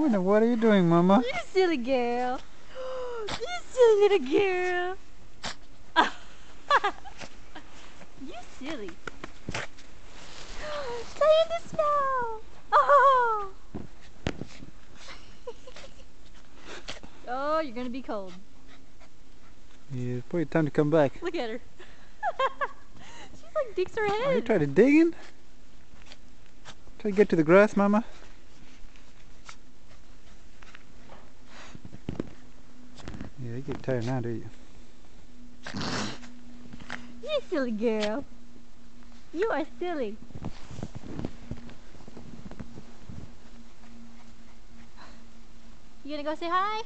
What are you doing, Mama? You silly girl. You silly little girl. You silly. Play in the snow. Oh. Oh, you're gonna be cold. Yeah, it's probably time to come back. Look at her. She's like digs her head. Are you trying to dig in? Try to get to the grass, Mama? Yeah, you get tired now, do you? You silly girl. You are silly. You gonna go say hi?